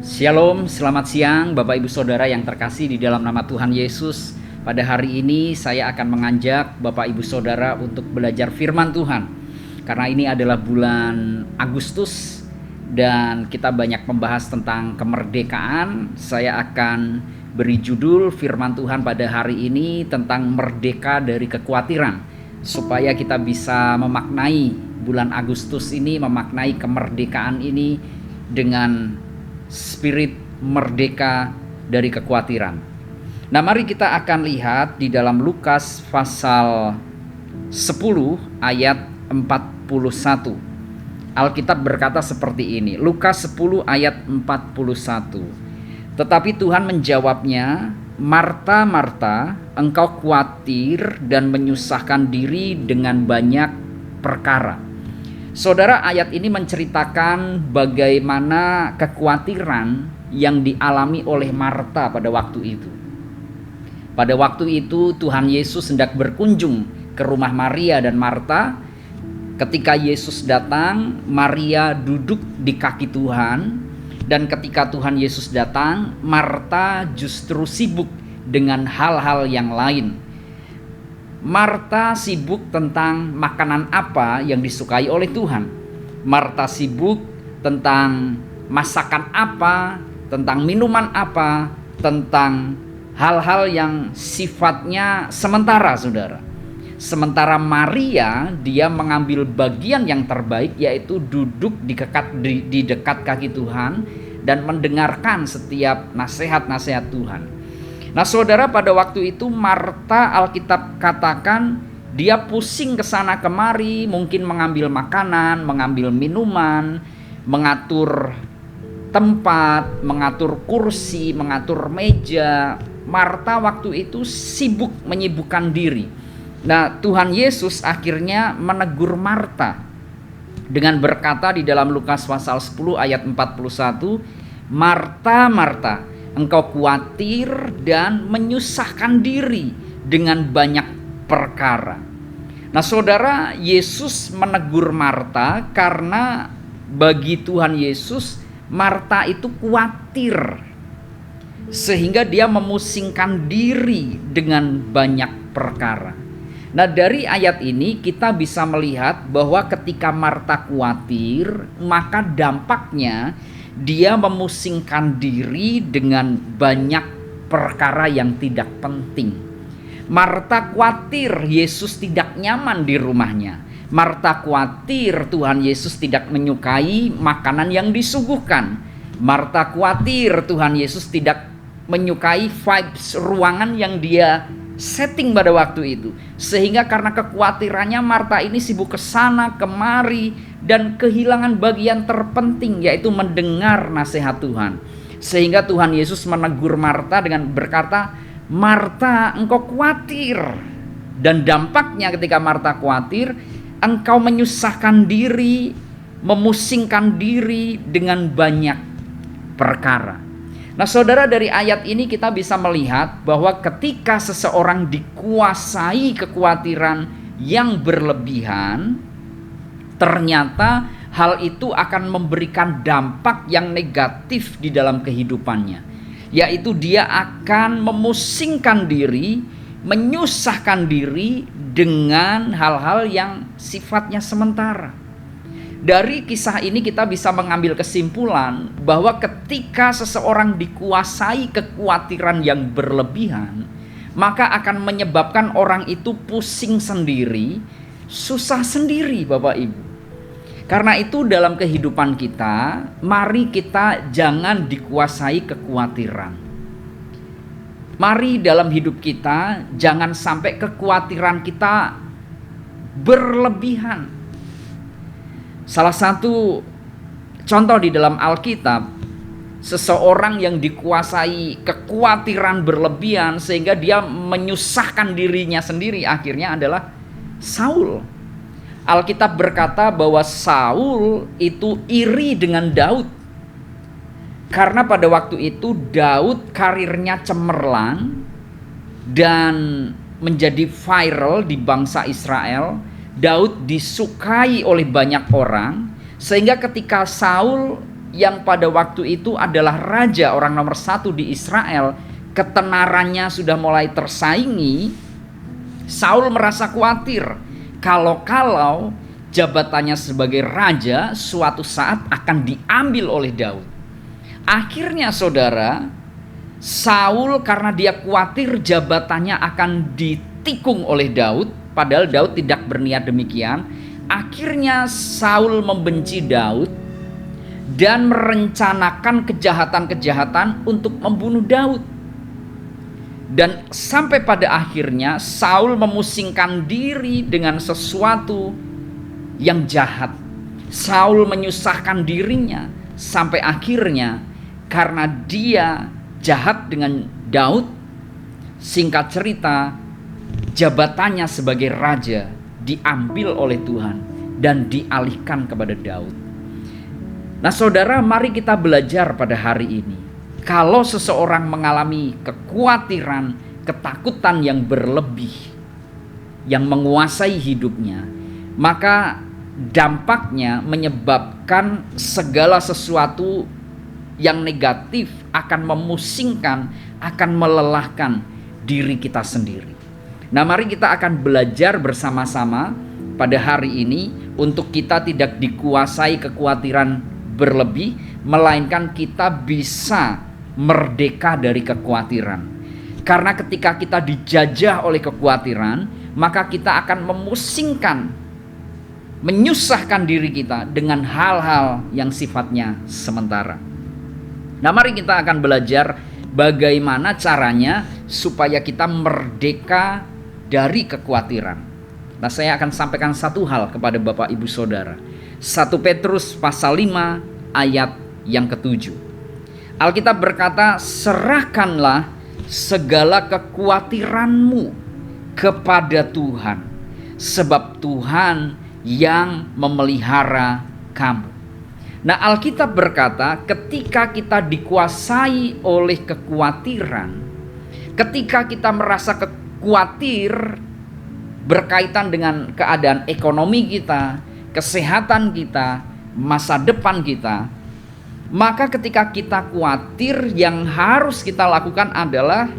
Shalom, selamat siang Bapak Ibu Saudara yang terkasih di dalam nama Tuhan Yesus. Pada hari ini saya akan mengajak Bapak Ibu Saudara untuk belajar firman Tuhan. Karena ini adalah bulan Agustus dan kita banyak membahas tentang kemerdekaan. Saya akan beri judul firman Tuhan pada hari ini tentang merdeka dari kekhawatiran, supaya kita bisa memaknai bulan Agustus ini, memaknai kemerdekaan ini dengan spirit merdeka dari kekhawatiran. Nah, mari kita akan lihat di dalam Lukas pasal 10 ayat 41. Alkitab berkata seperti ini. Lukas 10 ayat 41. Tetapi Tuhan menjawabnya, "Marta, Marta, engkau khawatir dan menyusahkan diri dengan banyak perkara." Saudara, ayat ini menceritakan bagaimana kekhawatiran yang dialami oleh Marta pada waktu itu. Pada waktu itu Tuhan Yesus hendak berkunjung ke rumah Maria dan Marta. Ketika Yesus datang, Maria duduk di kaki Tuhan. Dan ketika Tuhan Yesus datang, Marta justru sibuk dengan hal-hal yang lain. Marta sibuk tentang makanan apa yang disukai oleh Tuhan. Marta sibuk tentang masakan apa, tentang minuman apa, tentang hal-hal yang sifatnya sementara, saudara. Sementara Maria, dia mengambil bagian yang terbaik, yaitu duduk di dekat kaki Tuhan dan mendengarkan setiap nasihat-nasihat Tuhan. Nah, saudara, pada waktu itu Marta, Alkitab katakan dia pusing ke sana kemari, mungkin mengambil makanan, mengambil minuman, mengatur tempat, mengatur kursi, mengatur meja. Marta waktu itu sibuk menyibukkan diri. Nah, Tuhan Yesus akhirnya menegur Marta dengan berkata di dalam Lukas pasal 10 ayat 41, "Marta, Marta, engkau khawatir dan menyusahkan diri dengan banyak perkara." Nah, saudara, Yesus menegur Marta karena bagi Tuhan Yesus, Marta itu khawatir, sehingga dia memusingkan diri dengan banyak perkara. Nah, dari ayat ini kita bisa melihat bahwa ketika Marta khawatir, maka dampaknya dia memusingkan diri dengan banyak perkara yang tidak penting. Marta khawatir Yesus tidak nyaman di rumahnya. Marta khawatir Tuhan Yesus tidak menyukai makanan yang disuguhkan. Marta khawatir Tuhan Yesus tidak menyukai vibes ruangan yang dia setting pada waktu itu. Sehingga karena kekhawatirannya, Marta ini sibuk ke sana kemari dan kehilangan bagian terpenting, yaitu mendengar nasihat Tuhan. Sehingga Tuhan Yesus menegur Marta dengan berkata, "Marta, engkau khawatir." Dan dampaknya ketika Marta khawatir, engkau menyusahkan diri, memusingkan diri dengan banyak perkara. Nah, saudara, dari ayat ini kita bisa melihat bahwa ketika seseorang dikuasai kekhawatiran yang berlebihan, ternyata hal itu akan memberikan dampak yang negatif di dalam kehidupannya, yaitu dia akan memusingkan diri, menyusahkan diri dengan hal-hal yang sifatnya sementara. Dari kisah ini kita bisa mengambil kesimpulan bahwa ketika seseorang dikuasai kekhawatiran yang berlebihan, maka akan menyebabkan orang itu pusing sendiri, susah sendiri, Bapak Ibu. Karena itu dalam kehidupan kita, mari kita jangan dikuasai kekhawatiran. Mari dalam hidup kita jangan sampai kekhawatiran kita berlebihan. Salah satu contoh di dalam Alkitab, seseorang yang dikuasai kekhawatiran berlebihan sehingga dia menyusahkan dirinya sendiri akhirnya adalah Saul. Alkitab berkata bahwa Saul itu iri dengan Daud. Karena pada waktu itu Daud karirnya cemerlang dan menjadi viral di bangsa Israel. Daud disukai oleh banyak orang, sehingga ketika Saul yang pada waktu itu adalah raja, orang nomor satu di Israel, ketenarannya sudah mulai tersaingi. Saul merasa khawatir kalau jabatannya sebagai raja suatu saat akan diambil oleh Daud. Akhirnya saudara, Saul karena dia khawatir jabatannya akan ditikung oleh Daud, padahal Daud tidak berniat demikian. Akhirnya Saul membenci Daud dan merencanakan kejahatan-kejahatan untuk membunuh Daud. Dan sampai pada akhirnya Saul memusingkan diri dengan sesuatu yang jahat. Saul menyusahkan dirinya sampai akhirnya karena dia jahat dengan Daud, singkat cerita, jabatannya sebagai raja diambil oleh Tuhan dan dialihkan kepada Daud. Nah saudara, mari kita belajar pada hari ini. Kalau seseorang mengalami kekhawatiran, ketakutan yang berlebih, yang menguasai hidupnya, maka dampaknya menyebabkan segala sesuatu yang negatif akan memusingkan, akan melelahkan diri kita sendiri. Nah mari kita akan belajar bersama-sama pada hari ini untuk kita tidak dikuasai kekhawatiran berlebih, melainkan kita bisa merdeka dari kekhawatiran. Karena ketika kita dijajah oleh kekhawatiran, maka kita akan memusingkan, menyusahkan diri kita dengan hal-hal yang sifatnya sementara. Nah mari kita akan belajar bagaimana caranya supaya kita merdeka dari kekhawatiran. Nah saya akan sampaikan satu hal kepada Bapak Ibu Saudara. 1 Petrus pasal 5 ayat yang ke-7. Alkitab berkata, serahkanlah segala kekhawatiranmu kepada Tuhan, sebab Tuhan yang memelihara kamu. Nah Alkitab berkata, ketika kita dikuasai oleh kekhawatiran, ketika kita merasa khawatir berkaitan dengan keadaan ekonomi kita, kesehatan kita, masa depan kita, maka ketika kita khawatir, yang harus kita lakukan adalah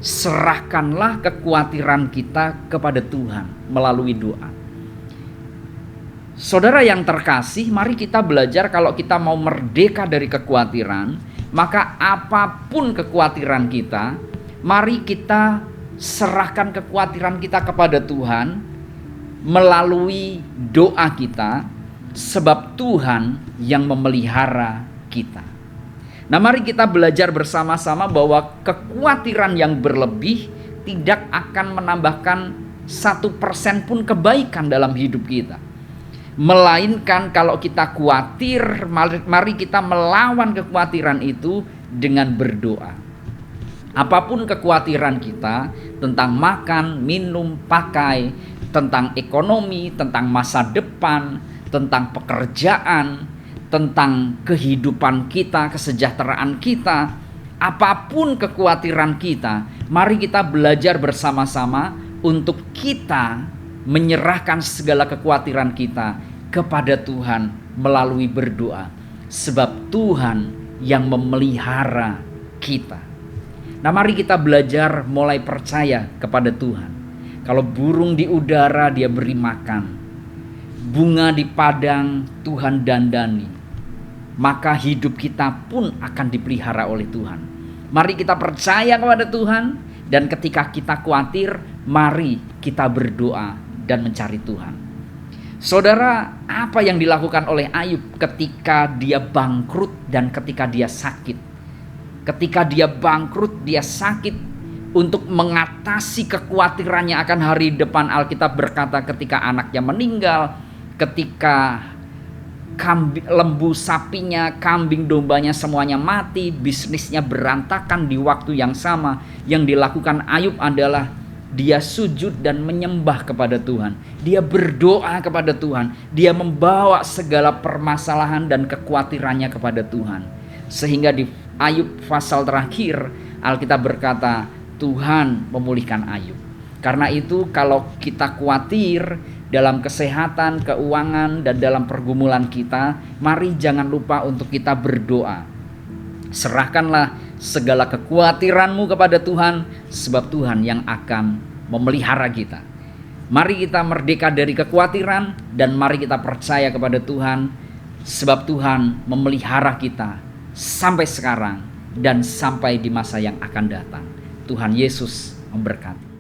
serahkanlah kekhawatiran kita kepada Tuhan melalui doa. Saudara yang terkasih, mari kita belajar kalau kita mau merdeka dari kekhawatiran, maka apapun kekhawatiran kita, mari kita serahkan kekhawatiran kita kepada Tuhan melalui doa kita, sebab Tuhan yang memelihara kita. Nah mari kita belajar bersama-sama bahwa kekhawatiran yang berlebih tidak akan menambahkan 1% pun kebaikan dalam hidup kita. Melainkan kalau kita khawatir, mari kita melawan kekhawatiran itu dengan berdoa. Apapun kekhawatiran kita tentang makan, minum, pakai, tentang ekonomi, tentang masa depan, tentang pekerjaan, tentang kehidupan kita, kesejahteraan kita, apapun kekhawatiran kita, mari kita belajar bersama-sama untuk kita menyerahkan segala kekhawatiran kita kepada Tuhan melalui berdoa, sebab Tuhan yang memelihara kita. Nah mari kita belajar mulai percaya kepada Tuhan. Kalau burung di udara dia beri makan, bunga di padang Tuhan dandani, maka hidup kita pun akan dipelihara oleh Tuhan. Mari kita percaya kepada Tuhan, dan ketika kita khawatir, mari kita berdoa dan mencari Tuhan. Saudara, apa yang dilakukan oleh Ayub ketika dia bangkrut dan ketika dia sakit? Ketika dia bangkrut, dia sakit, untuk mengatasi kekhawatirannya akan hari depan, Alkitab berkata ketika anaknya meninggal, ketika lembu sapinya, kambing dombanya semuanya mati, bisnisnya berantakan di waktu yang sama, yang dilakukan Ayub adalah dia sujud dan menyembah kepada Tuhan. Dia berdoa kepada Tuhan. Dia membawa segala permasalahan dan kekhawatirannya kepada Tuhan. Sehingga di Ayub pasal terakhir, Alkitab berkata, Tuhan memulihkan Ayub. Karena itu kalau kita khawatir, dalam kesehatan, keuangan, dan dalam pergumulan kita, mari jangan lupa untuk kita berdoa. Serahkanlah segala kekhawatiranmu kepada Tuhan, sebab Tuhan yang akan memelihara kita. Mari kita merdeka dari kekhawatiran dan mari kita percaya kepada Tuhan, sebab Tuhan memelihara kita sampai sekarang dan sampai di masa yang akan datang. Tuhan Yesus memberkati.